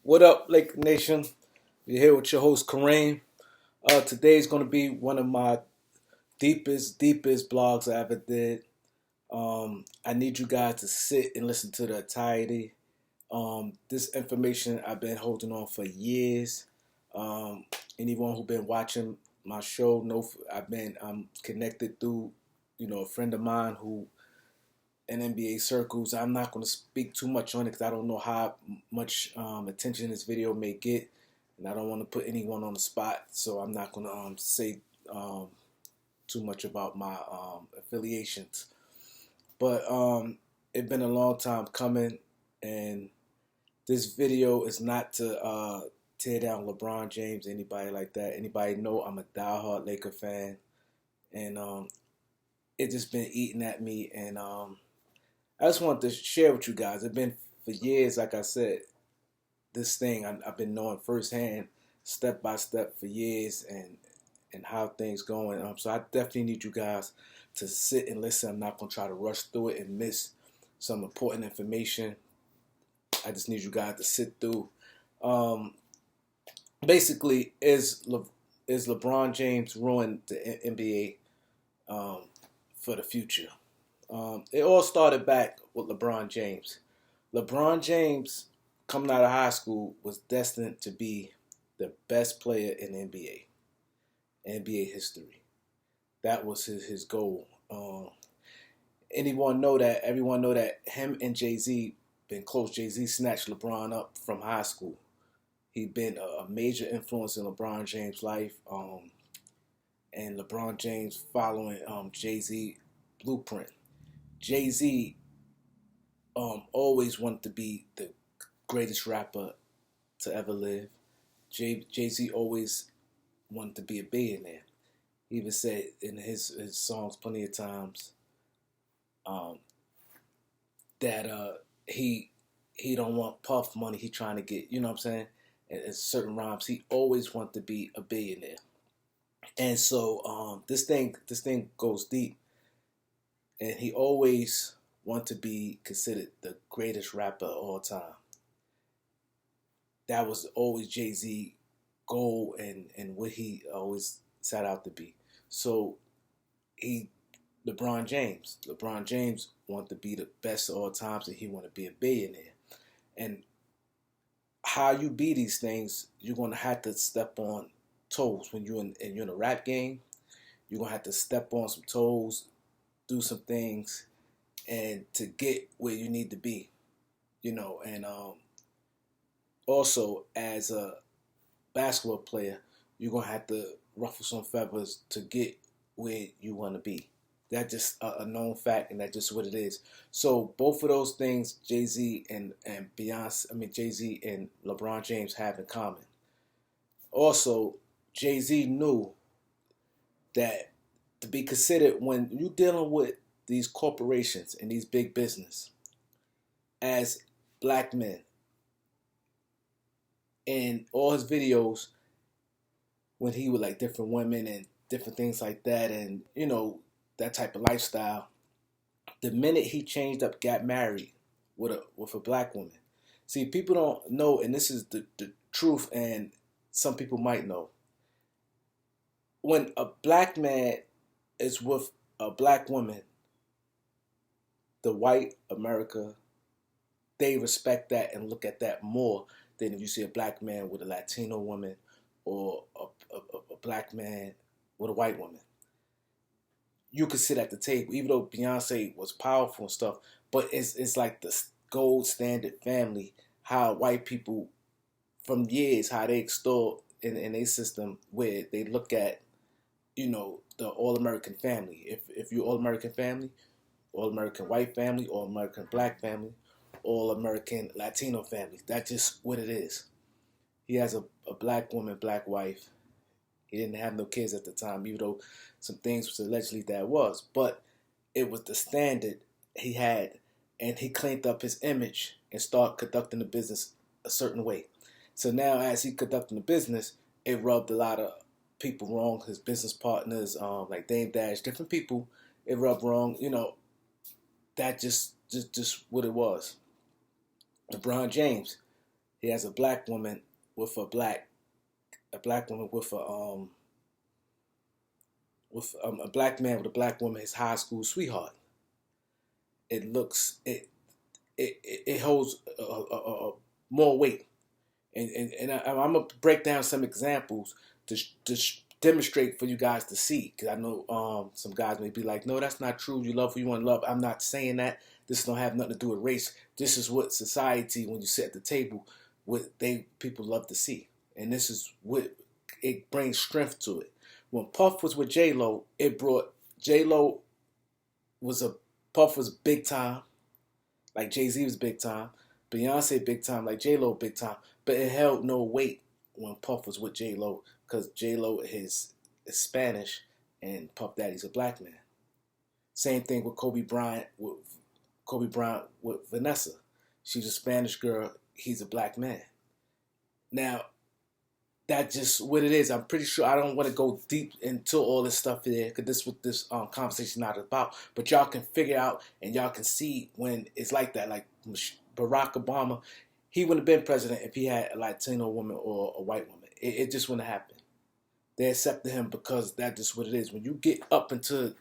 What up, Lake Nation? You're here with your host Kareem. Today's going to be one of my deepest blogs I ever did. I need you guys to sit and listen to the entirety. This information I've been holding on for years. Um, Anyone who's been watching my show know I'm connected through, a friend of mine who in NBA circles. I'm not going to speak too much on it because I don't know how much attention this video may get, and I don't want to put anyone on the spot. So I'm not going to say um, too much about my affiliations. But it's been a long time coming, and this video is not to tear down LeBron James, anybody like that. Anybody know I'm a diehard Laker fan, and it just been eating at me, and I just wanted to share with you guys. It's been for years, like I said, this thing I've been knowing firsthand, step by step for years, and how things going. So I definitely need you guys to sit and listen. I'm not gonna try to rush through it and miss some important information. I just need you guys to sit through. Um, Basically, is LeBron James ruined the NBA for the future? It all started back with LeBron James. LeBron James, coming out of high school, was destined to be the best player in NBA history. That was his goal. Everyone know that him and Jay-Z been close. Jay-Z snatched LeBron up from high school. He been a major influence in LeBron James' life, and LeBron James following Jay-Z blueprint. Jay-Z always wanted to be the greatest rapper to ever live. Jay-Z always wanted to be a billionaire. He even said in his songs plenty of times that he don't want puff money. He trying to get, you know what I'm saying? In certain rhymes, he always wanted to be a billionaire. And so this thing goes deep, and he always wanted to be considered the greatest rapper of all time. That was always Jay-Z goal and what he always set out to be. So he LeBron James wanted to be the best of all times, and he wanted to be a billionaire. And how you be these things, you're gonna have to step on toes when you're in a rap game. You're gonna have to step on some toes, do some things, and to get where you need to be, And also as a basketball player, you're gonna have to ruffle some feathers to get where you want to be. That's just a known fact, and that's just what it is. So both of those things, Jay Z and LeBron James have in common. Also, Jay Z knew that to be considered when you're dealing with these corporations and these big business as black men, in all his videos when he would like different women and different things like that, and that type of lifestyle. The minute he changed up, got married with a black woman. See, people don't know, and this is the truth, and some people might know. When a black man is with a black woman, the white America, they respect that and look at that more than if you see a black man with a Latino woman or a black man with a white woman. You could sit at the table, even though Beyonce was powerful and stuff, but it's like the gold standard family, how white people from years, how they extol in a system where they look at, the all-American family. If you're all-American family, all-American white family, all-American black family, all-American Latino family. That's just what it is. He has a black woman, black wife. He didn't have no kids at the time, even though some things was allegedly that was. But it was the standard he had, and he cleaned up his image and started conducting the business a certain way. So now, as he conducting the business, it rubbed a lot of people wrong. His business partners, like Dame Dash, different people, it rubbed wrong. That just what it was. LeBron James, He has a black woman with a black woman with a black man with a black woman, his high school sweetheart. It looks it holds more weight, and I'm gonna break down some examples to demonstrate for you guys to see, because I know some guys may be like, no, that's not true. You love who you want to love. I'm not saying that. This don't have nothing to do with race. This is what society, when you sit at the table, what people love to see, and this is what it brings strength to it. When Puff was with J Lo, it brought J Lo was a Puff was big time, like Jay-Z was big time, Beyonce big time, like J Lo big time, but it held no weight when Puff was with J Lo, because J Lo is Spanish and Puff Daddy's a black man. Same thing with Kobe Bryant with Vanessa. She's a Spanish girl. He's a black man. Now, that's just what it is. I'm pretty sure I don't want to go deep into all this stuff here, because this is what this conversation is not about. But y'all can figure out and y'all can see when it's like that. Like Barack Obama, he wouldn't have been president if he had a Latino woman or a white woman. It just wouldn't happen. They accepted him because that's just what it is. When you get up into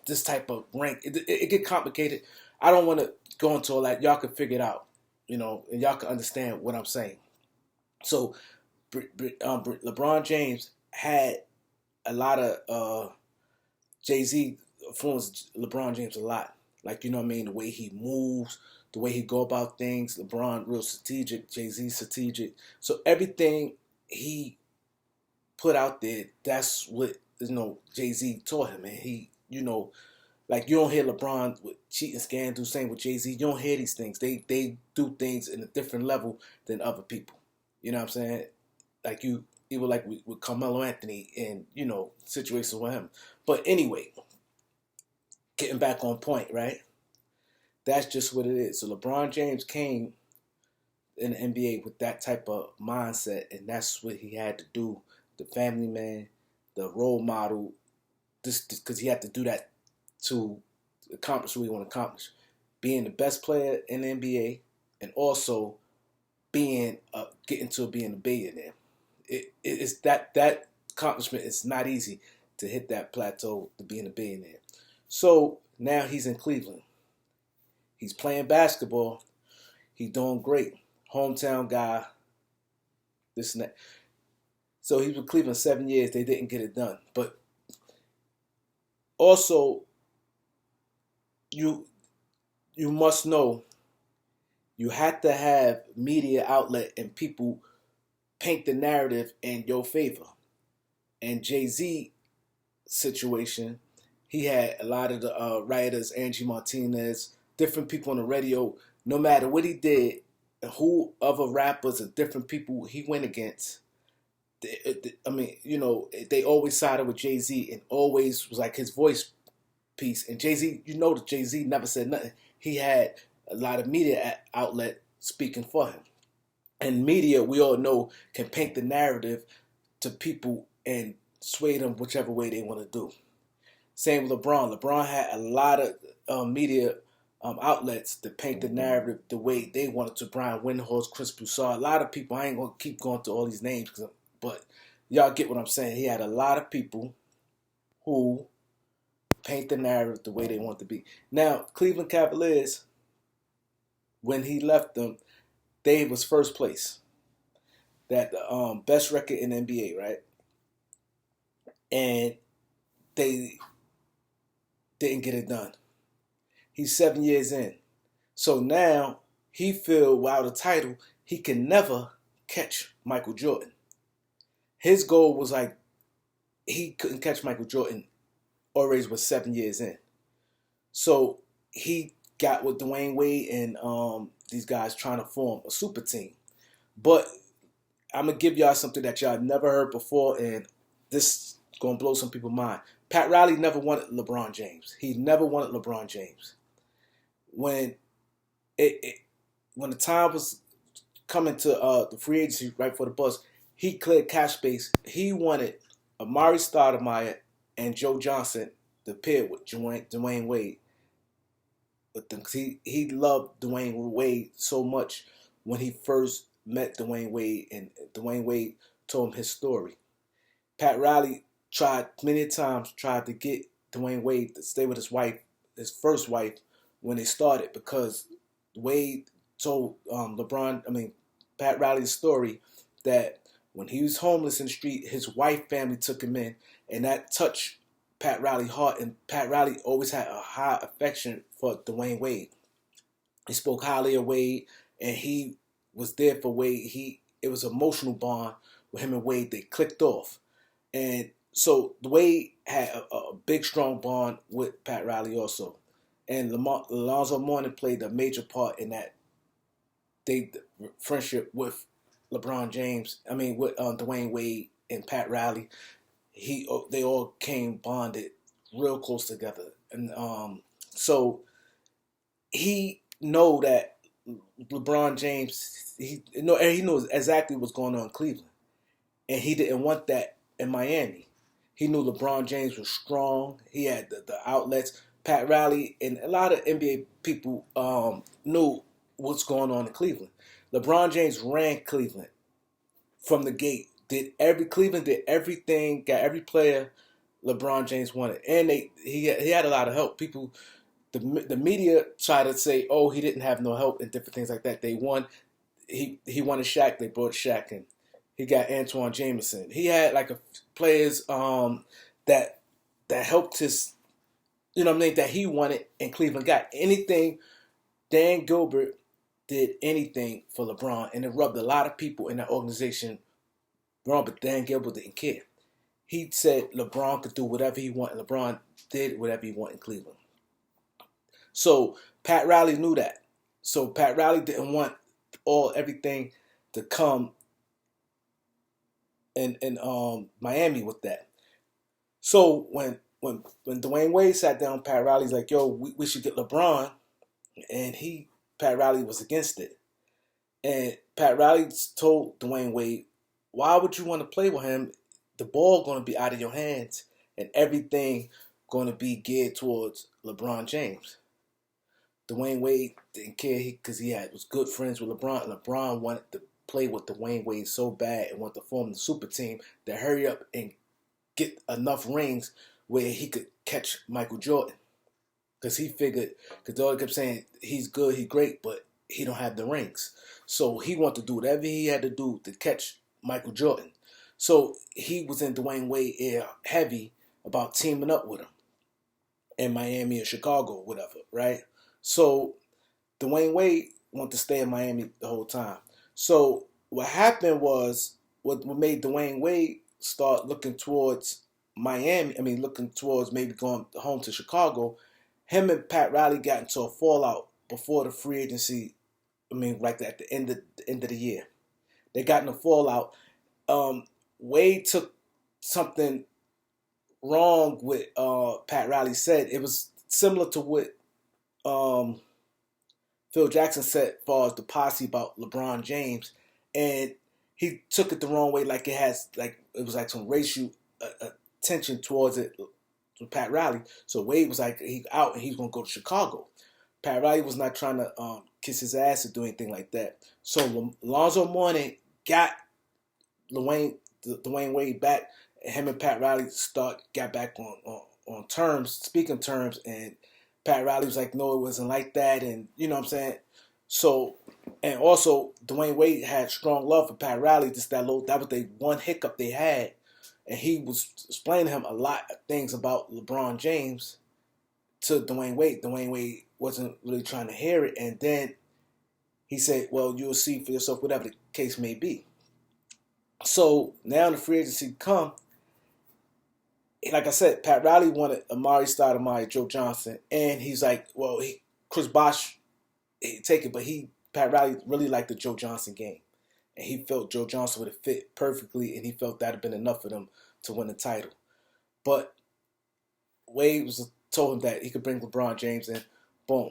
this type of rank, it get complicated. I don't want to go into all that. Y'all can figure it out, and y'all can understand what I'm saying. So, LeBron James had a lot of Jay-Z influenced LeBron James a lot. Like, you know what I mean? The way he moves, the way he go about things. LeBron real strategic, Jay-Z strategic. So everything he put out there, that's what Jay-Z taught him. And he, like, you don't hear LeBron with cheating scandals, same with Jay-Z. You don't hear these things. They do things in a different level than other people. You know what I'm saying? Like even like with Carmelo Anthony and, situations with him. But anyway, getting back on point, right? That's just what it is. So LeBron James came in the NBA with that type of mindset, and that's what he had to do. The family man, the role model, because he had to do that to accomplish what he want to accomplish. Being the best player in the NBA, and also getting to being a billionaire. It's that accomplishment is not easy to hit that plateau to being a billionaire. So now he's in Cleveland. He's playing basketball. He's doing great. Hometown guy. This and that. So he was with Cleveland 7 years. They didn't get it done. But also, you must know, you have to have media outlet and people paint the narrative in your favor. And Jay-Z situation, he had a lot of the writers, Angie Martinez, different people on the radio. No matter what he did, who other rappers or different people he went against, they always sided with Jay-Z and always was like his voice piece. And Jay-Z, that Jay-Z never said nothing. He had a lot of media outlet speaking for him. And media, we all know, can paint the narrative to people and sway them whichever way they want to do. Same with LeBron. LeBron had a lot of media outlets to paint the narrative the way they wanted to. Brian Windhorst, Chris Broussard, a lot of people. I ain't going to keep going through all these names, but y'all get what I'm saying. He had a lot of people who paint the narrative the way they want to be. Now, Cleveland Cavaliers, when he left them, they was first place. That best record in the NBA, right? And they didn't get it done. He's 7 years in. So now he feel without a title, he can never catch Michael Jordan. His goal was like, he couldn't catch Michael Jordan already was 7 years in. So he got with Dwayne Wade and these guys trying to form a super team. But I'm going to give y'all something that y'all never heard before, and this is going to blow some people's mind. Pat Riley never wanted LeBron James. He never wanted LeBron James. When the time was coming to the free agency right before the bust, he cleared cap space. He wanted Amari Stoudemire and Joe Johnson to pair with Dwayne Wade. But he loved Dwayne Wade so much when he first met Dwayne Wade, and Dwayne Wade told him his story. Pat Riley tried many times tried to get Dwayne Wade to stay with his wife, his first wife, when they started, because Wade told Pat Riley's story that when he was homeless in the street, his wife family took him in, and that touched Pat Riley's heart. And Pat Riley always had a high affection for Dwayne Wade. He spoke highly of Wade, and he was there for Wade. It was an emotional bond with him and Wade. They clicked off, and so Wade had a big, strong bond with Pat Riley also, and Alonzo Mourning played a major part in that friendship with LeBron James. With Dwayne Wade and Pat Riley. They all came bonded real close together, and so he know that LeBron James, he knows exactly what's going on in Cleveland, and he didn't want that in Miami. He knew LeBron James was strong. He had the outlets. Pat Riley and a lot of NBA people knew what's going on in Cleveland. LeBron James ran Cleveland from the gate. Cleveland did everything, got every player LeBron James wanted, and he had a lot of help. People, the media tried to say, oh, he didn't have no help and different things like that. They won. He wanted Shaq. They brought Shaq in. He got Antoine Jameson. He had players that helped his, that he wanted, and Cleveland got. Anything Dan Gilbert did anything for LeBron, and it rubbed a lot of people in that organization wrong, but Dan Gilbert didn't care. He said LeBron could do whatever he wanted. LeBron did whatever he wanted in Cleveland. So Pat Riley knew that. So Pat Riley didn't want everything to come in Miami with that. So when Dwayne Wade sat down, Pat Riley's like, yo, we should get LeBron, and Pat Riley was against it. And Pat Riley told Dwayne Wade, why would you want to play with him? The ball going to be out of your hands, and everything going to be geared towards LeBron James. Dwayne Wade didn't care because he was good friends with LeBron. LeBron wanted to play with Dwayne Wade so bad and wanted to form the super team to hurry up and get enough rings where he could catch Michael Jordan. Because he figured, because they all kept saying he's good, he's great, but he don't have the rings. So he wanted to do whatever he had to do to catch Michael Jordan. So he was in Dwayne Wade ear heavy about teaming up with him in Miami or Chicago, whatever, right? So Dwayne Wade wanted to stay in Miami the whole time. So what happened was, what made Dwayne Wade start looking towards Miami, looking towards maybe going home to Chicago, him and Pat Riley got into a fallout before the free agency, at the end of the year. They got in a fallout. Wade took something wrong with Pat Riley said. It was similar to what Phil Jackson said as far as the posse about LeBron James, and he took it the wrong way, like it was some racial tension towards it with Pat Riley. So Wade was like, he's out and he's gonna go to Chicago. Pat Riley was not trying to kiss his ass or do anything like that. So Alonzo Mourning got Dwayne Wade back, and him and Pat Riley got back on terms, speaking terms, and Pat Riley was like, no, it wasn't like that, and you know what I'm saying? So, and also Dwayne Wade had strong love for Pat Riley, that was the one hiccup they had, and he was explaining to him a lot of things about LeBron James to Dwayne Wade. Dwayne Wade wasn't really trying to hear it, and then he said, well, you'll see for yourself, whatever the case may be. So now the free agency come, like I said, Pat Riley wanted Amari Stoudemire, Joe Johnson, and he's like, well, Chris Bosh, he'd take it, but Pat Riley really liked the Joe Johnson game, and he felt Joe Johnson would have fit perfectly, and he felt that had been enough for them to win the title. But Wade told him that he could bring LeBron James in. Boom.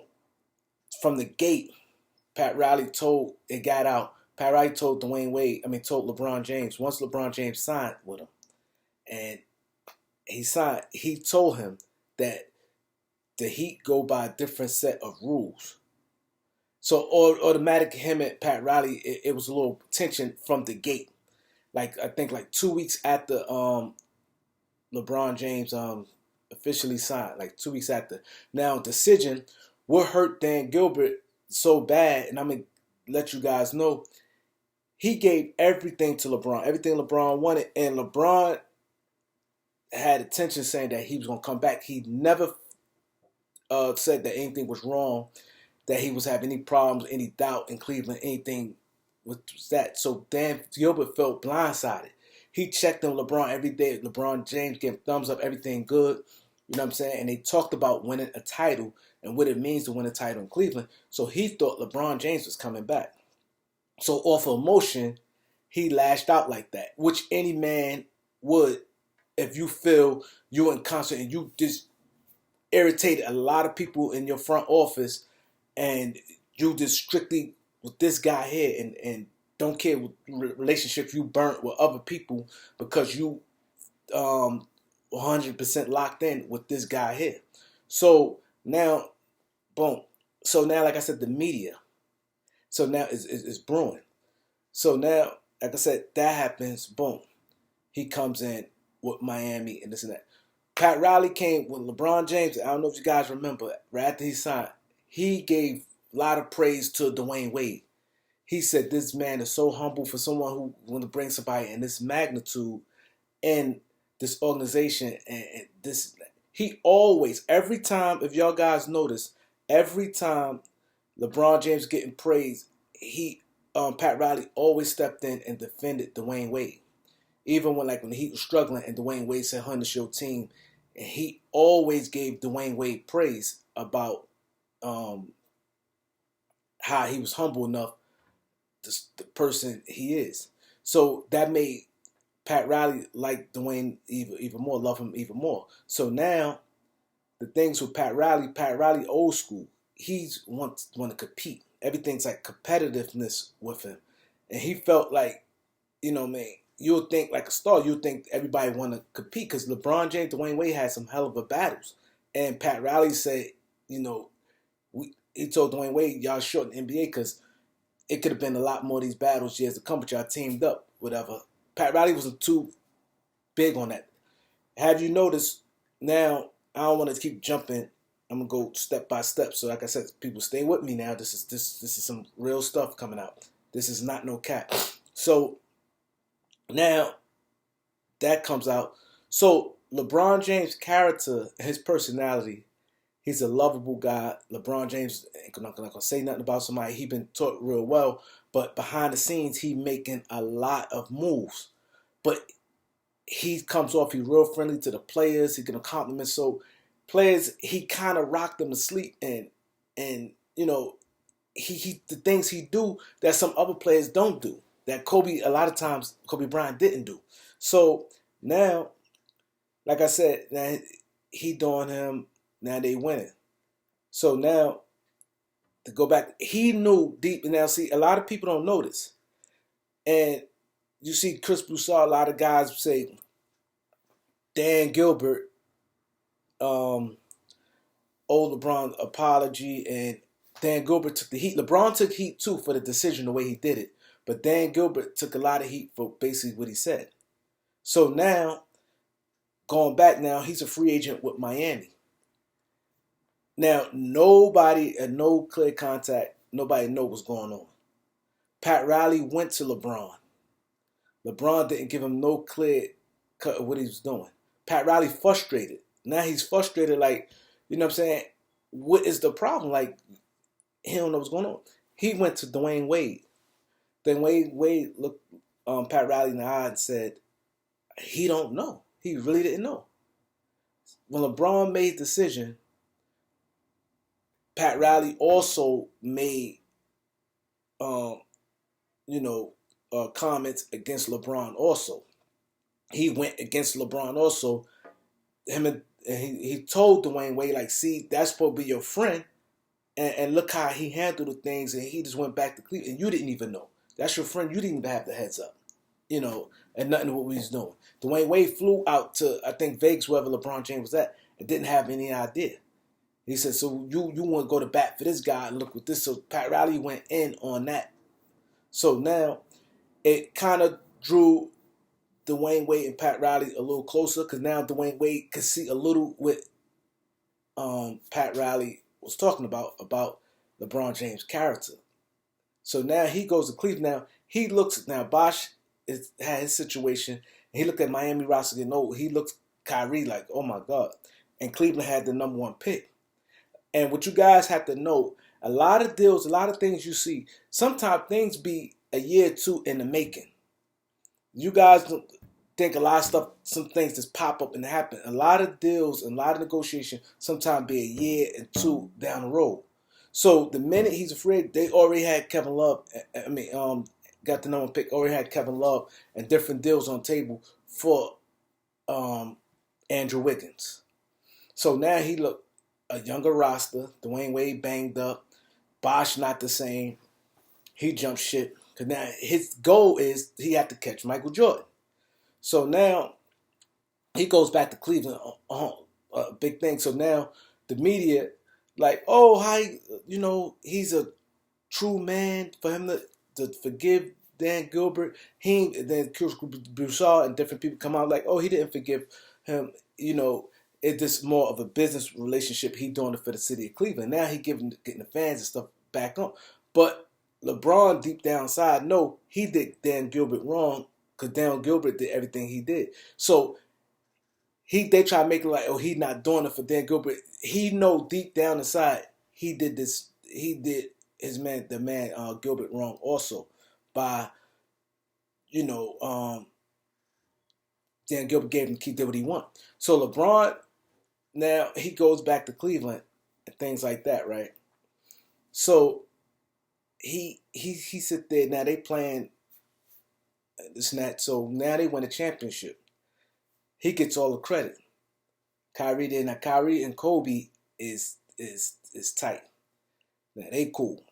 From the gate, Pat Riley told Dwayne Wade, told LeBron James, once LeBron James signed with him, and he told him that the Heat go by a different set of rules. So automatic him and Pat Riley, it was a little tension from the gate. Like I think like 2 weeks after LeBron James officially signed, like 2 weeks after. Now decision, what hurt Dan Gilbert so bad, and I'm gonna let you guys know, he gave everything to LeBron, everything LeBron wanted, and LeBron had attention saying that he was gonna come back. He never said that anything was wrong, that he was having any problems, any doubt in Cleveland, anything with that. So Dan Gilbert felt blindsided. He checked on LeBron every day. LeBron James gave thumbs up, everything good. You know what I'm saying? And they talked about winning a title and what it means to win a title in Cleveland. So he thought LeBron James was coming back. So off of emotion, he lashed out like that, which any man would if you feel you're in concert and you just irritated a lot of people in your front office and you just strictly with this guy here and don't care what relationships you burnt with other people because you 100% locked in with this guy here. So now, boom. So now, like I said, the media. So now it's brewing. So now, like I said, that happens. Boom. He comes in with Miami and this and that. Pat Riley came with LeBron James. I don't know if you guys remember, right after he signed, he gave a lot of praise to Dwayne Wade. He said this man is so humble for someone who want to bring somebody in this magnitude in this organization and this. He always, every time, if y'all guys notice, every time LeBron James getting praised, Pat Riley always stepped in and defended Dwayne Wade. Even when the Heat was struggling and Dwayne Wade said, "Hun, this your team," and he always gave Dwayne Wade praise about how he was humble enough, the person he is. So that made Pat Riley like Dwayne even more, love him even more. So now the things with Pat Riley old school. He's want to compete. Everything's like competitiveness with him, and he felt like, man. You'll think like a star. You'll think everybody want to compete because LeBron James, Dwayne Wade had some hell of a battles, and Pat Riley said, he told Dwayne Wade, y'all short in NBA because it could have been a lot more of these battles years to come, but y'all teamed up, whatever. Pat Riley wasn't too big on that. Have you noticed now? I don't want to keep jumping. I'm gonna go step by step. So, like I said, people stay with me now. This is some real stuff coming out. This is not no cap. So now that comes out. So LeBron James' character, his personality, he's a lovable guy. LeBron James ain't not gonna say nothing about somebody. He been taught real well, but behind the scenes, he making a lot of moves. But he comes off, he's real friendly to the players. He can compliment. So players, he kind of rocked them to sleep, and he the things he do that some other players don't do. That a lot of times Kobe Bryant didn't do. So now, like I said, now he doing him. Now they winning. So now to go back, he knew deep. Now see, a lot of people don't know this, and you see Chris Broussard. A lot of guys say Dan Gilbert, old LeBron apology, and Dan Gilbert took the heat. LeBron took heat too for the decision, the way he did it. But Dan Gilbert took a lot of heat for basically what he said. So now, going back now, he's a free agent with Miami. Now, nobody at no clear contact, nobody know what's going on. Pat Riley went to LeBron. LeBron didn't give him no clear cut of what he was doing. Pat Riley frustrated. Now he's frustrated like, you know what I'm saying? What is the problem? Like, he don't know what's going on. He went to Dwayne Wade. Then Wade looked Pat Riley in the eye and said, he don't know. He really didn't know. When LeBron made the decision, Pat Riley also made, comments against LeBron also. He went against LeBron also. He told Dwayne Wade, like, see, that's supposed to be your friend. And look how he handled the things, and he just went back to Cleveland, and you didn't even know. That's your friend. You didn't even have the heads up, and nothing of what we was doing. Dwayne Wade flew out to, I think, Vegas, wherever LeBron James was at, and didn't have any idea. He said, so you want to go to bat for this guy and look what this. So Pat Riley went in on that. So now it kind of drew Dwayne Wade and Pat Riley a little closer because now Dwayne Wade could see a little what Pat Riley was talking about LeBron James' character. So now he goes to Cleveland. Now he looks now Bosh had his situation. And he looked at Miami roster getting old. He looked Kyrie like, oh my God. And Cleveland had the number one pick. And what you guys have to know, a lot of deals, a lot of things you see, sometimes things be a year or two in the making. You guys don't think a lot of stuff, some things just pop up and happen. A lot of deals and a lot of negotiation sometimes be a year and two down the road. So the minute he's afraid, they already had Kevin Love. Got the number one pick. Already had Kevin Love and different deals on the table for Andrew Wiggins. So now he looked a younger roster. Dwayne Wade banged up. Bosh not the same. He jumped ship. Because now his goal is he had to catch Michael Jordan. So now he goes back to Cleveland. A big thing. So now the media, like, oh, he's a true man for him to forgive Dan Gilbert. Then Broussard and different people come out like, oh, he didn't forgive him. It's just more of a business relationship. He doing it for the city of Cleveland. Now he getting the fans and stuff back on. But LeBron, deep down inside, no, he did Dan Gilbert wrong because Dan Gilbert did everything he did. So they try to make it like, oh, he's not doing it for Dan Gilbert. He know deep down inside he did this. He did the man Gilbert wrong also by, Dan Gilbert gave him, he did what he wanted. So LeBron, now he goes back to Cleveland and things like that, right? So he sit there. Now they playing this and that. So now they win a championship. He gets all the credit. Kyrie did. Now Kyrie and Kobe is tight. Now they cool.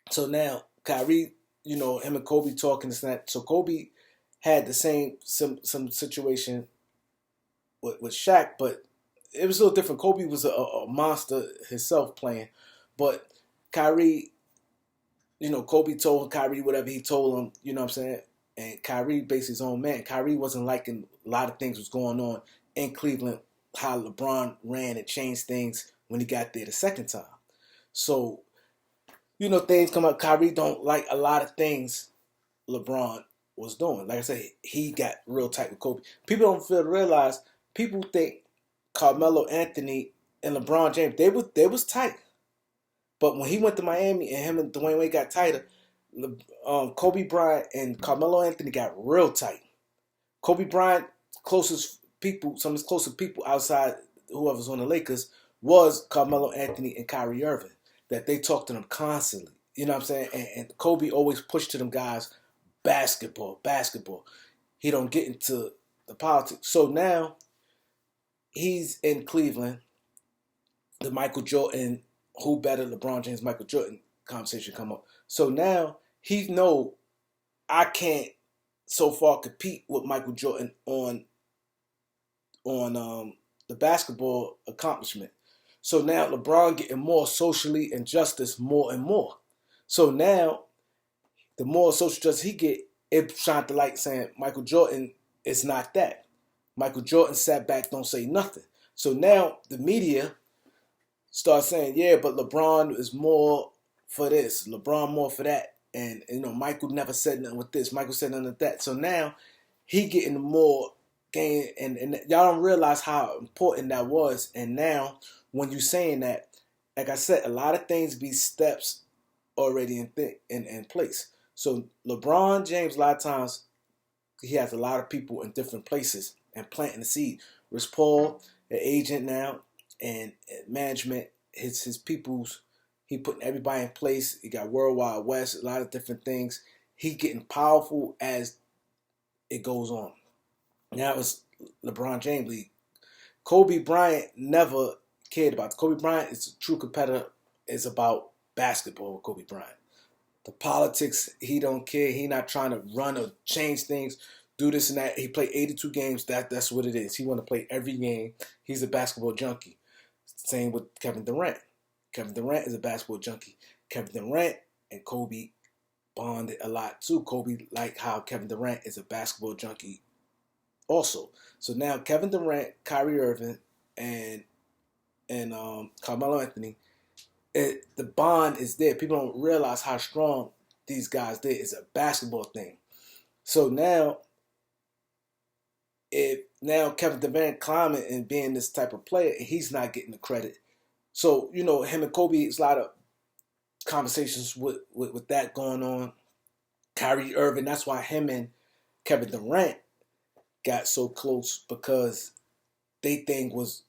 So now Kyrie, him and Kobe talking this and that. So Kobe had the same some situation with Shaq, but it was a little different. Kobe was a monster himself playing, but Kyrie, Kobe told Kyrie whatever he told him, you know what I'm saying? And Kyrie basically his own man. Kyrie wasn't liking a lot of things was going on in Cleveland, how LeBron ran and changed things when he got there the second time. So, things come up. Kyrie don't like a lot of things LeBron was doing. Like I said, he got real tight with Kobe. People don't realize, people think Carmelo Anthony and LeBron James, they was tight. But when he went to Miami and him and Dwayne Wade got tighter, Kobe Bryant and Carmelo Anthony got real tight. Kobe Bryant, some of his closest people outside whoever's on the Lakers was Carmelo Anthony and Kyrie Irving. That they talked to them constantly. You know what I'm saying? And Kobe always pushed to them guys, basketball. He don't get into the politics. So now he's in Cleveland. The Michael Jordan, who better, LeBron James, Michael Jordan conversation come up. So now he know I can't so far compete with Michael Jordan on the basketball accomplishment. So now LeBron getting more socially and justice more and more. So now the more social justice he get, it shined the light saying Michael Jordan is not that. Michael Jordan sat back, don't say nothing. So now the media start saying, yeah, but LeBron is more for this, LeBron more for that. And, Michael never said nothing with this. Michael said nothing with that. So now he getting more gain. And y'all don't realize how important that was. And now when you saying that, like I said, a lot of things be steps already in place. So LeBron James, a lot of times, he has a lot of people in different places and planting the seed. Rich Paul, an agent now, and management, his people's, he putting everybody in place. He got World Wide West, a lot of different things. He getting powerful as it goes on. Now it's LeBron James league. Kobe Bryant never cared about it. Kobe Bryant is a true competitor. It's about basketball with Kobe Bryant. The politics, he don't care. He not trying to run or change things, do this and that. He played 82 games. That's what it is. He want to play every game. He's a basketball junkie. Same with Kevin Durant. Kevin Durant is a basketball junkie. Kevin Durant and Kobe bonded a lot too. Kobe liked how Kevin Durant is a basketball junkie also. So now Kevin Durant, Kyrie Irving, and Carmelo Anthony, the bond is there. People don't realize how strong these guys did. It's a basketball thing. So now Kevin Durant climbing and being this type of player, and he's not getting the credit. So him and Kobe, it's a lot of conversations with that going on. Kyrie Irving, that's why him and Kevin Durant got so close, because they thing was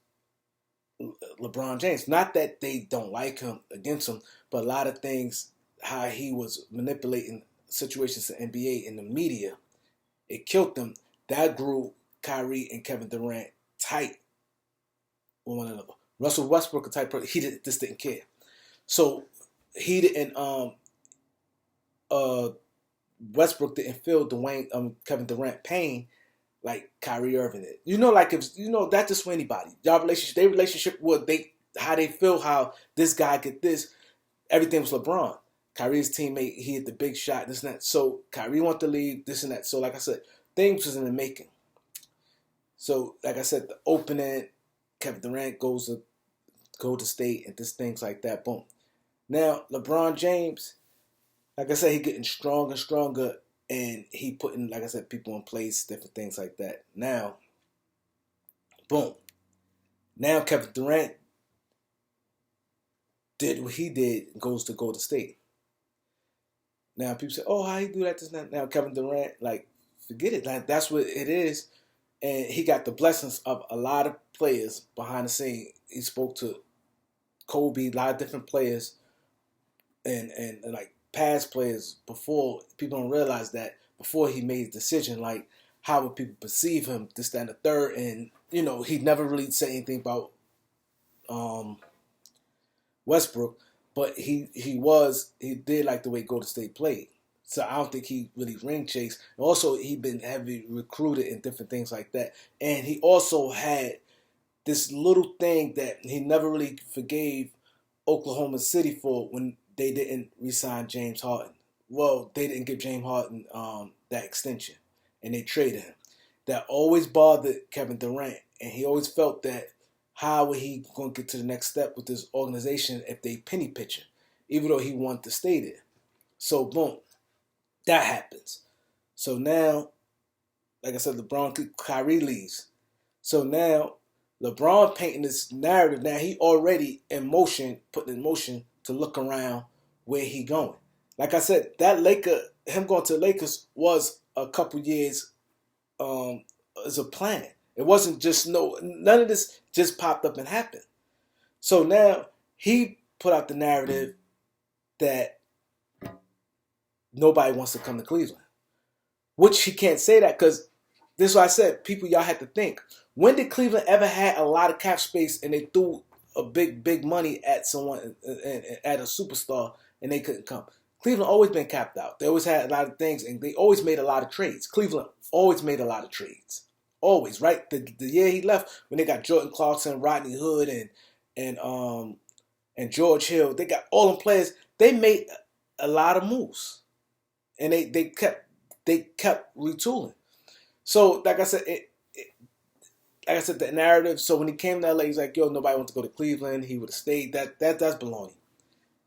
LeBron James. Not that they don't like him against him, but a lot of things, how he was manipulating situations in NBA in the media, it killed them. That grew Kyrie and Kevin Durant tight with one another. Russell Westbrook, a type person, just didn't care. So he didn't. Westbrook didn't feel Kevin Durant pain like Kyrie Irving did. Like if that's just for anybody. Their relationship, how they feel, how this guy get this. Everything was LeBron. Kyrie's teammate, he hit the big shot, this and that. So Kyrie wanted to leave, this and that. So like I said, things was in the making. So like I said, the opening, Kevin Durant goes to Golden State and just things like that. Boom. Now LeBron James, like I said, he getting stronger and stronger, and he putting, like I said, people in place, different things like that. Now, boom. Now Kevin Durant did what he did, goes to Golden State. Now people say, "Oh, how he do that?" This and that. Now Kevin Durant, like, forget it. Like, that's what it is, and he got the blessings of a lot of players behind the scene. He spoke to Kobe, a lot of different players, and like past players before. People don't realize that before he made his decision, like, how would people perceive him, this, that, and the third. And he never really said anything about Westbrook, but he did like the way Golden State played. So I don't think he really ring chased. Also, he been heavily recruited and different things like that. And he also had this little thing that he never really forgave Oklahoma City for, when they didn't re-sign James Harden. Well, they didn't give James Harden that extension, and they traded him. That always bothered Kevin Durant, and he always felt that, how was he going to get to the next step with this organization if they penny pitching, even though he wanted to stay there. So boom, that happens. So now, like I said, Kyrie leaves. So now LeBron painting this narrative. Now he already putting in motion to look around where he going. Like I said, him going to the Lakers was a couple years as a plan. It wasn't just none of this just popped up and happened. So now he put out the narrative that nobody wants to come to Cleveland, which he can't say that, because this is what I said. People, y'all had to think. When did Cleveland ever had a lot of cap space and they threw a big money at someone, at a superstar, and they couldn't come? Cleveland always been capped out. They always had a lot of things, and they always made a lot of trades. Cleveland always made a lot of trades. Always, right? The year he left, when they got Jordan Clarkson, Rodney Hood, and George Hill, they got all them players. They made a lot of moves, and they kept retooling. So, like I said, the narrative. So when he came to LA, he's like, "Yo, nobody wants to go to Cleveland. He would have stayed." That's baloney.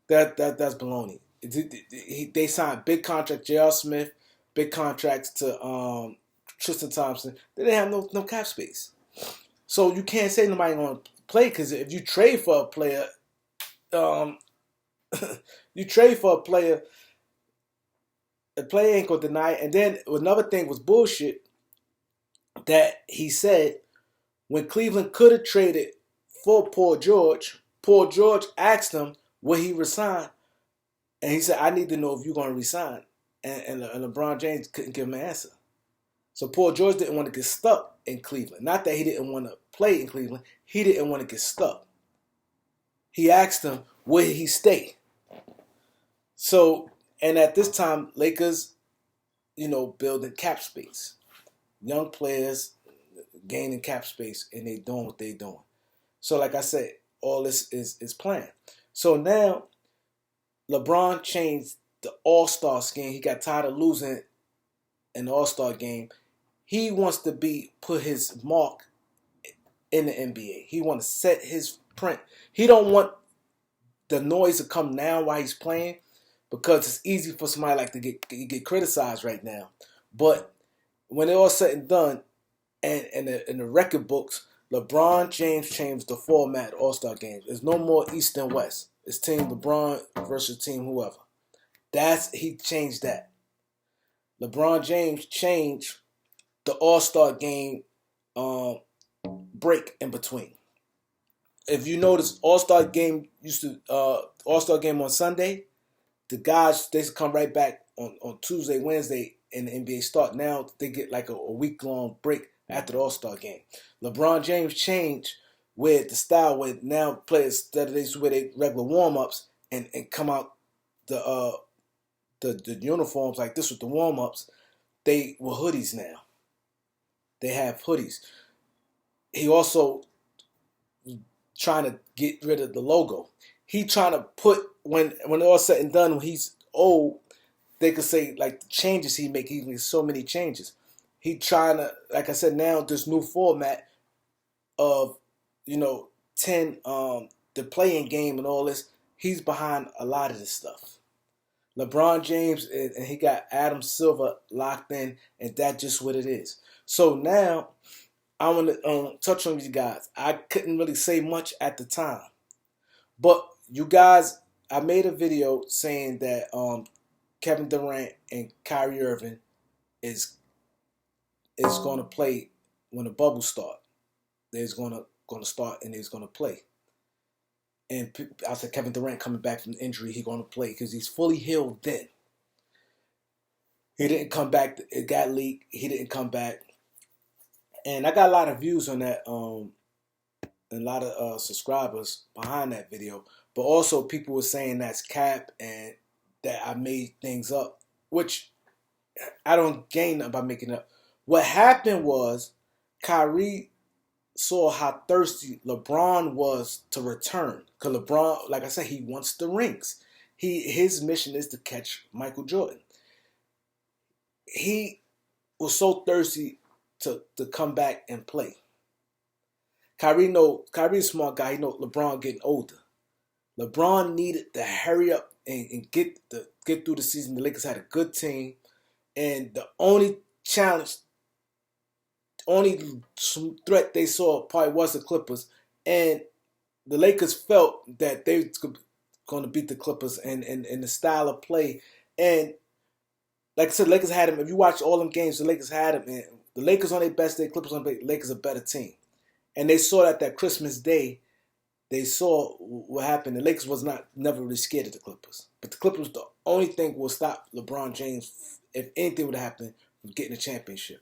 That's baloney. They signed big contract, J.R. Smith, big contracts to Tristan Thompson. They didn't have no cap space. So you can't say nobody going to play, because if you trade for a player, the player ain't going to deny it. And then another thing was bullshit that he said, when Cleveland could have traded for Paul George asked him, will he resign? And he said, I need to know if you're going to resign. And LeBron James couldn't give him an answer. So Paul George didn't want to get stuck in Cleveland. Not that he didn't want to play in Cleveland. He didn't want to get stuck. He asked him, will he stay? So, and at this time, Lakers, building cap space. Young players gaining cap space, and they doing what they doing. So like I said, all this is planned. So now LeBron changed the All-Star scheme. He got tired of losing in the All-Star game. He wants to put his mark in the NBA. He wants to set his print. He don't want the noise to come now while he's playing, because it's easy for somebody like to get criticized right now. But when it all said and done, and in the record books, LeBron James changed the format of All-Star games. There's no more East and West. It's team LeBron versus team whoever. He changed that. LeBron James changed the All-Star game break in between. If you notice, All-Star game All-Star game on Sunday, the guys, they come right back on Tuesday, Wednesday, and the NBA start. Now they get like a week-long break after the All-Star game. LeBron James changed with the style where now players, that they wear their regular warm-ups and come out the uniforms like this with the warm-ups. They were hoodies now. They have hoodies. He also trying to get rid of the logo. He trying to put, when all said and done, when he's old, they could say like the changes he make. He makes so many changes. He trying to, like I said, now this new format of 10 the playing game and all this. He's behind a lot of this stuff. LeBron James, and he got Adam Silver locked in, and that's just what it is. So now I want to touch on you guys. I couldn't really say much at the time, but you guys, I made a video saying that Kevin Durant and Kyrie Irving is going to play when the bubble start. They're going to start and he's going to play. And I said Kevin Durant coming back from injury, he's going to play because he's fully healed then. He didn't come back. It got leaked. He didn't come back. And I got a lot of views on that, and a lot of subscribers behind that video. But also people were saying that's cap and that I made things up, which I don't gain nothing by making up. What happened was Kyrie saw how thirsty LeBron was to return. Because LeBron, like I said, he wants the rings. His mission is to catch Michael Jordan. He was so thirsty to come back and play. Kyrie's a smart guy. He know LeBron getting older. LeBron needed to hurry up and get through the season. The Lakers had a good team. And the only threat they saw probably was the Clippers, and the Lakers felt that they were going to beat the Clippers and the style of play. And like I said, Lakers had them. If you watch all them games, the Lakers had them. And the Lakers on their best day, Clippers on their best. Lakers a better team. And they saw that Christmas Day, they saw what happened. The Lakers was never really scared of the Clippers, but the Clippers, the only thing will stop LeBron James, if anything would happen, from getting a championship.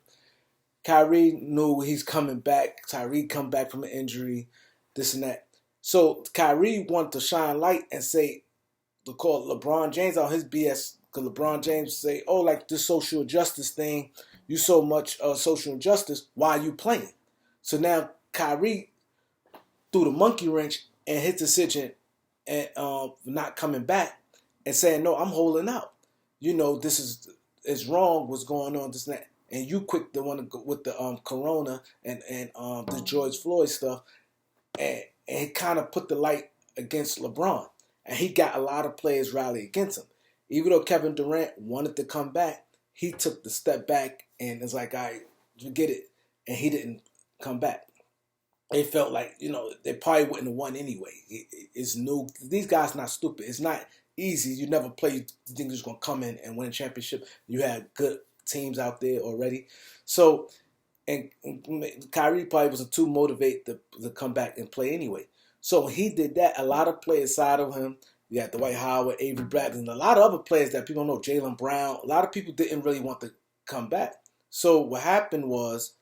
Kyrie knew he's coming back. Kyrie come back from an injury, this and that. So Kyrie wanted to shine light and to call LeBron James on his BS, because LeBron James say, oh, like this social justice thing, you so much social injustice, why are you playing? So now Kyrie threw the monkey wrench and his decision and not coming back and saying, no, I'm holding out. This is wrong, what's going on, this and that. And you quick the one with the Corona and the George Floyd stuff, and he kind of put the light against LeBron, and he got a lot of players rally against him. Even though Kevin Durant wanted to come back, he took the step back and it's like, all right, you get it, and he didn't come back. They felt like they probably wouldn't have won anyway. It's new. These guys not stupid. It's not easy. You never play. You think you're just gonna come in and win a championship. You had good teams out there already. So, and Kyrie probably wasn't too motivated to come back and play anyway. So he did that. A lot of players side of him. You got Dwight Howard, Avery Bradley, and a lot of other players that people don't know, Jaylen Brown. A lot of people didn't really want to come back. So what happened was,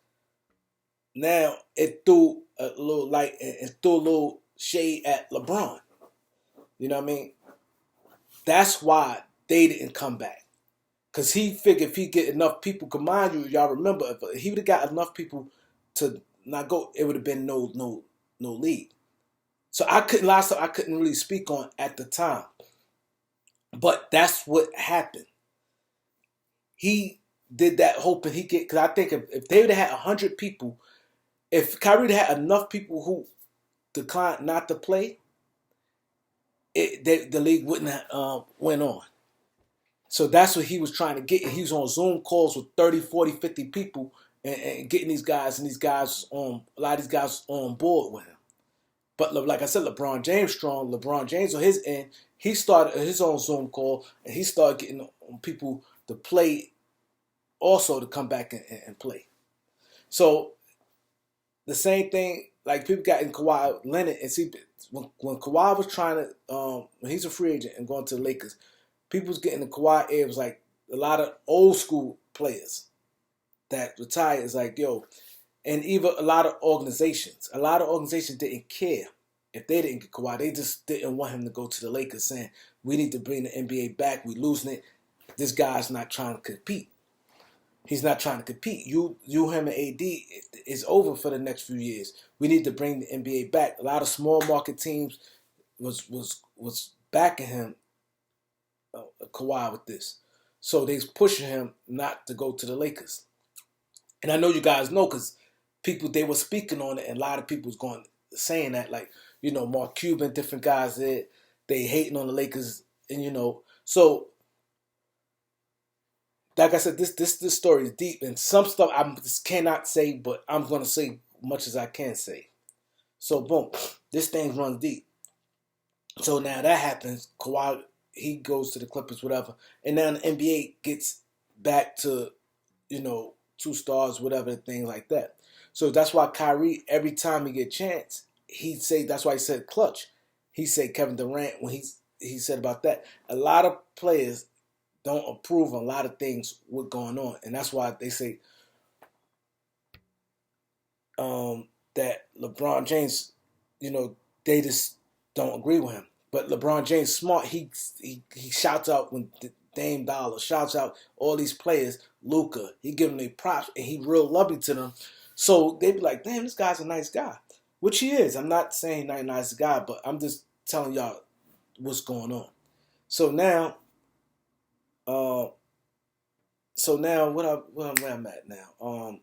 now it threw a little light and threw a little shade at LeBron. You know what I mean? That's why they didn't come back. Because he figured if he get enough people, mind you, y'all remember, if he would have got enough people to not go, it would have been no lead. So I couldn't last time I couldn't really speak on at the time. But that's what happened. He did that hoping he get, because I think if they would have had 100 people, if Kyrie had enough people who declined not to play, the league wouldn't have went on. So that's what he was trying to get. He was on Zoom calls with 30, 40, 50 people and getting these guys, and these guys on a lot of these guys on board with him. But like I said, LeBron James strong. LeBron James on his end, he started his own Zoom call, and he started getting people to play, also to come back and play. So the same thing, like people got in Kawhi Leonard, and see when Kawhi was trying to, when he's a free agent and going to the Lakers, people was getting the Kawhi air. It was like a lot of old school players that retired. Is like, yo, and even a lot of organizations didn't care if they didn't get Kawhi. They just didn't want him to go to the Lakers, saying we need to bring the N.B.A. back. We losing it. This guy's not trying to compete. He's not trying to compete. You, him, and AD is over for the next few years. We need to bring the NBA back. A lot of small market teams was backing him, Kawhi, with this. So they's pushing him not to go to the Lakers. And I know you guys know because people, they were speaking on it, and a lot of people was saying that, like, Mark Cuban, different guys there, they hating on the Lakers, and so. Like I said, this story is deep, and some stuff I just cannot say, but I'm gonna say much as I can say. So boom, this thing runs deep. So now that happens, Kawhi, he goes to the Clippers, whatever, and now the NBA gets back to two stars, whatever, things like that. So that's why Kyrie, every time he get a chance, he'd say, that's why he said clutch. He said Kevin Durant when he said about that. A lot of players don't approve a lot of things what's going on, and that's why they say that LeBron James, they just don't agree with him. But LeBron James smart. He shouts out when Dame Dollar shouts out all these players. Luka, he give them their props, and he real lovely to them. So they be like, damn, this guy's a nice guy, which he is. I'm not saying he's not a nice guy, but I'm just telling y'all what's going on. So now. Where I'm at now.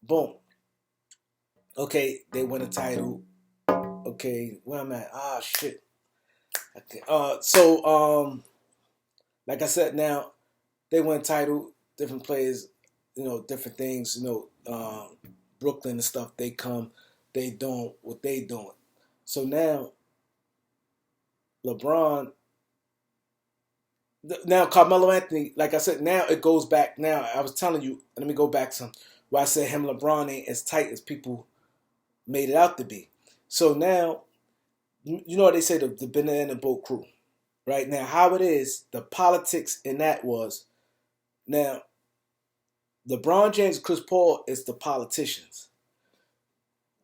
Boom. Okay, they win a title. Okay, where I'm at. Ah, shit. Okay. Like I said, now they win a title. Different players, different things. Brooklyn and stuff. They come, they doing what they doing. So now, LeBron. Now Carmelo Anthony, like I said, now it goes back. Now I was telling you, let me go back to where I said him and LeBron ain't as tight as people made it out to be. So now, what they say, the banana boat crew, right? Now how it is, the politics in that was, now LeBron James and Chris Paul is the politicians.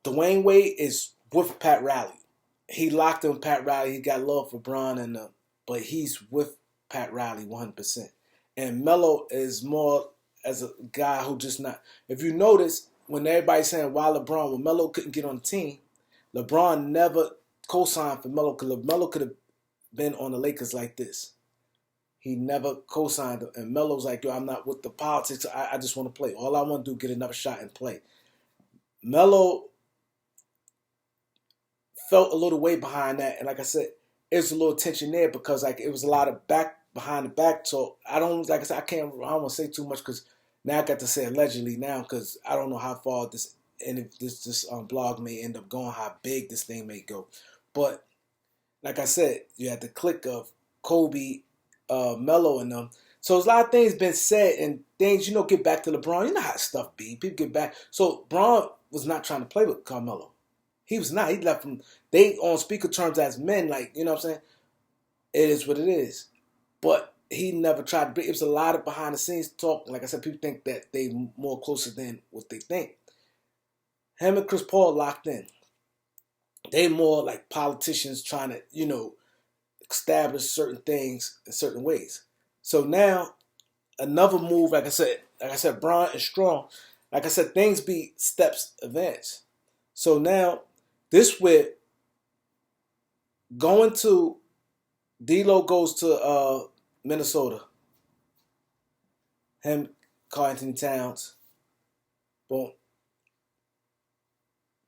Dwayne Wade is with Pat Riley. He locked in Pat Riley. He got love for Bron and but he's with Pat Riley 100%. And Melo is more as a guy who just not. If you notice, when everybody's saying why LeBron, when Melo couldn't get on the team, LeBron never co-signed for Melo because Melo could have been on the Lakers like this. He never co-signed him. And Melo's like, yo, I'm not with the politics. I just want to play. All I want to do is get another shot and play. Melo felt a little way behind that. And like I said, there's a little tension there because like it was a lot of behind the back talk. I don't want to say too much because now I got to say allegedly now because I don't know how far this and if this blog may end up going, how big this thing may go. But like I said, you had the click of Kobe, Melo, and them. So there's a lot of things been said and things, get back to LeBron. You know how stuff be. People get back. So Bron was not trying to play with Carmelo. He was not. He left him. They on speaker terms as men, like, you know what I'm saying? It is what it is. But he never tried to. It was a lot of behind the scenes talk. Like I said, people think that they more closer than what they think. Him and Chris Paul locked in. They more like politicians trying to, establish certain things in certain ways. So now, another move, like I said, Bron is strong. Like I said, things be steps advanced. So now, this where Going to D'Lo goes to Minnesota. Him, Karl Anthony Towns. Boom.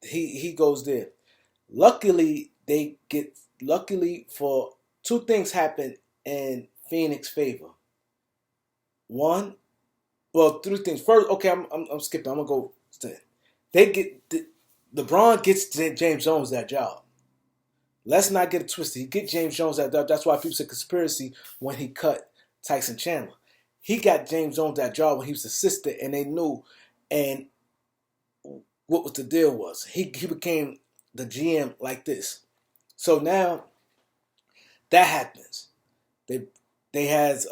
He goes there. Luckily, they get luckily for two things happen in Phoenix favor. One, well, three things. First, okay, I'm skipping. I'm gonna go. They get LeBron gets James Jones that job. Let's not get it twisted. He get James Jones that job. That's why people say conspiracy when he cut Tyson Chandler. He got James Jones that job when he was assistant, and they knew. And what was the deal was he became the GM like this. So now that happens. They they has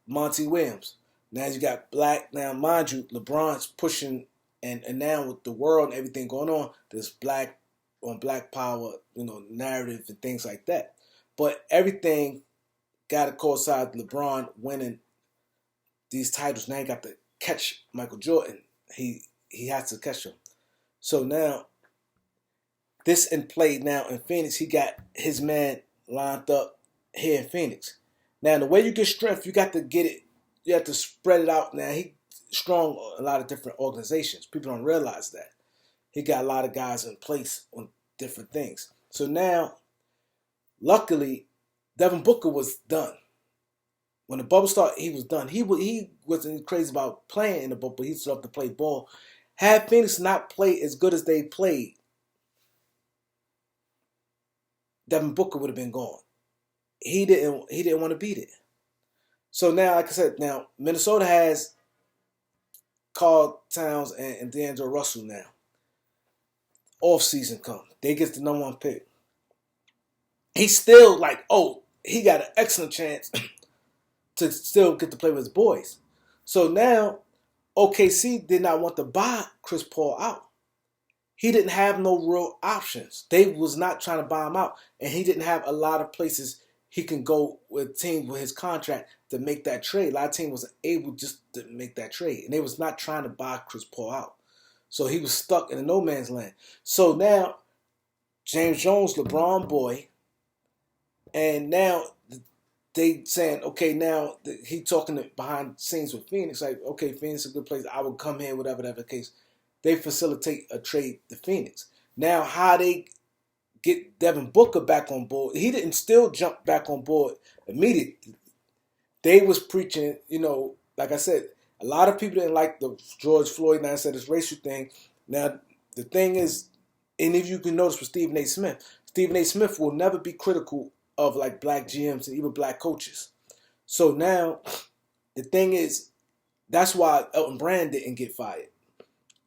Monty Williams. Now you got Black. Now mind you, LeBron's pushing and now with the world and everything going on, there's black on black power, narrative and things like that. But everything got to coincide with LeBron winning these titles. Now he got to catch Michael Jordan. He has to catch him. So now this in play now in Phoenix, he got his man lined up here in Phoenix. Now the way you get strength, you got to get it. You have to spread it out. Now he strong a lot of different organizations. People don't realize that he got a lot of guys in place on different things. So now, luckily, Devin Booker was done. When the bubble started, he was done. He wasn't crazy about playing in the bubble, but he started to play ball. Had Phoenix not played as good as they played, Devin Booker would have been gone. He didn't want to beat it. So now, like I said, now Minnesota has Karl Towns and D'Angelo Russell now. Off season come. They get the number one pick. He's still like, he got an excellent chance to still get to play with his boys. So now OKC did not want to buy Chris Paul out. He didn't have no real options. They was not trying to buy him out. And he didn't have a lot of places he can go with teams with his contract to make that trade. A lot of teams wasn't able just to make that trade. And they was not trying to buy Chris Paul out. So he was stuck in a no man's land. So now, James Jones, LeBron boy, and now they saying, okay, now he talking behind the scenes with Phoenix, like, okay, Phoenix is a good place. I would come here, whatever the case. They facilitate a trade to Phoenix. Now, how they get Devin Booker back on board, he didn't still jump back on board immediately. They was preaching, like I said, a lot of people didn't like the George Floyd, now I said this racial thing. Now, the thing is, and if you can notice with Stephen A. Smith will never be critical of like black GMs and even black coaches. So now, the thing is, that's why Elton Brand didn't get fired.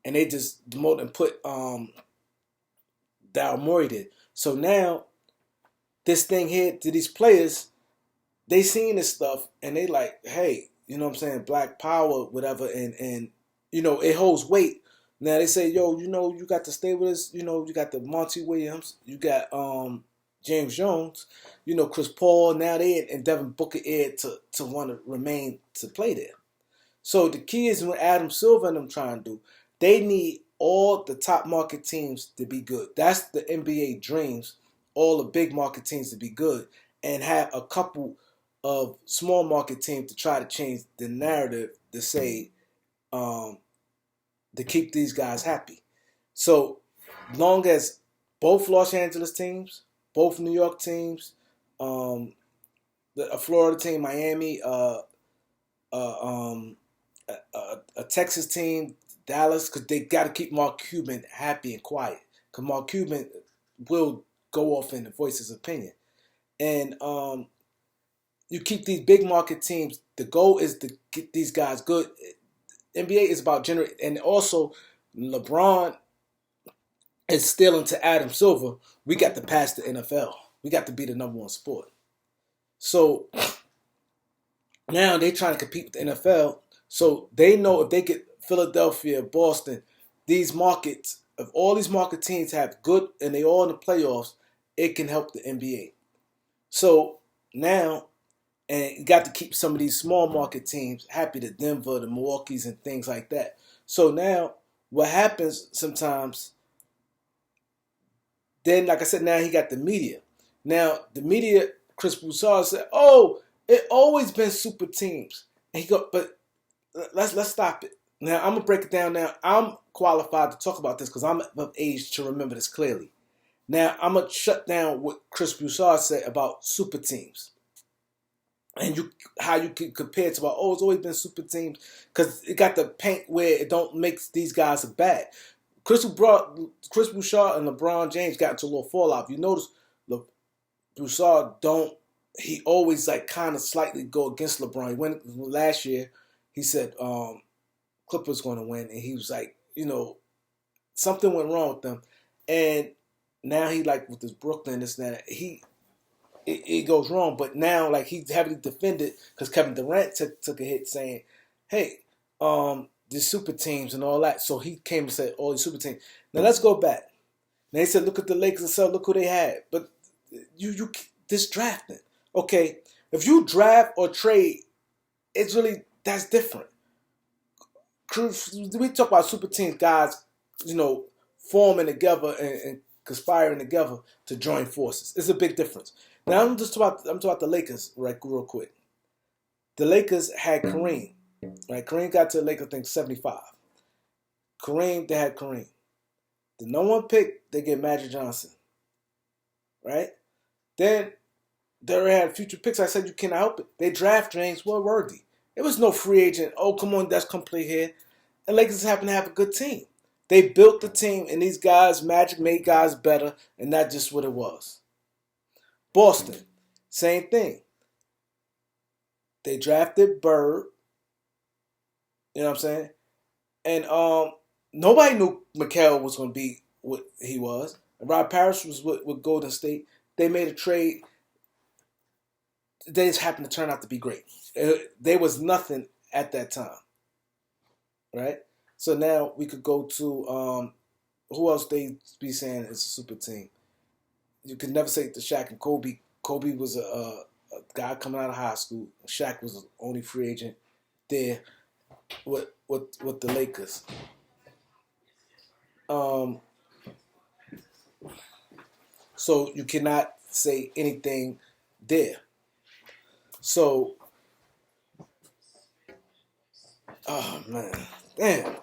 And they just demoted and put Daryl Morey did. So now, this thing here to these players, they seen this stuff and they like, hey, you know what I'm saying, black power, whatever, and it holds weight. Now they say, yo, you got to stay with us. You got the Monty Williams, you got James Jones, Chris Paul. Now they and Devin Booker to want to remain to play there. So the key is what Adam Silver and them trying to do. They need all the top market teams to be good. That's the N.B.A. dreams. All the big market teams to be good and have a couple of small market teams to try to change the narrative to say to keep these guys happy. So long as both Los Angeles teams, both New York teams, a Florida team, Miami, a Texas team, Dallas, because they got to keep Mark Cuban happy and quiet. Because Mark Cuban will go off and voice his opinion. And you keep these big market teams. The goal is to get these guys good. NBA is about generating, and also LeBron is still into Adam Silver. We got to pass the NFL. We got to be the number one sport. So now they're trying to compete with the NFL. So they know if they get Philadelphia, Boston, these markets, if all these market teams have good and they all in the playoffs, it can help the NBA. So now, and you got to keep some of these small market teams happy, the Denver, the Milwaukee's, and things like that. So now, what happens sometimes, then, like I said, now he got the media. Now the media, Chris Broussard said, "Oh, it always been super teams." And he go, but let's stop it. Now I'm gonna break it down. Now I'm qualified to talk about this because I'm of age to remember this clearly. Now I'm gonna shut down what Chris Broussard said about super teams and you how you can compare it to about it's always been super teams because it got the paint where it don't make these guys bad. Chris Bouchard and LeBron James got into a little fallout. If you notice, Broussard don't he always like kind of slightly go against LeBron. He went last year. He said Clippers going to win, and he was like, something went wrong with them, and now he like with this Brooklyn this and that it goes wrong. But now like he's heavily defended because Kevin Durant took a hit saying, "Hey, these super teams and all that." So he came and said, "All these super teams." Now let's go back. Now they said, "Look at the Lakers and said, look who they had." But you this drafting, okay? If you draft or trade, it's really that's different. We talk about super teams, guys, forming together and conspiring together to join forces. It's a big difference. Now I'm talking about the Lakers, right? Real quick. The Lakers had Kareem, right? Kareem got to the Lakers, I think 75. They had Kareem. The no one pick, they get Magic Johnson, right? Then they had future picks. I said you cannot help it. They draft James Worthy. There was no free agent. Oh, come on, that's complete here. And Lakers happen to have a good team. They built the team, and these guys, Magic made guys better, and that's just what it was. Boston, same thing. They drafted Bird. You know what I'm saying? And nobody knew Mikal was going to be what he was. And Rod Parrish was with Golden State. They made a trade. They just happened to turn out to be great. There was nothing at that time, right? So now we could go to who else they be saying is a super team. You could never say the Shaq and Kobe. Kobe was a guy coming out of high school. Shaq was the only free agent there with the Lakers. So you cannot say anything there. So, oh man, damn,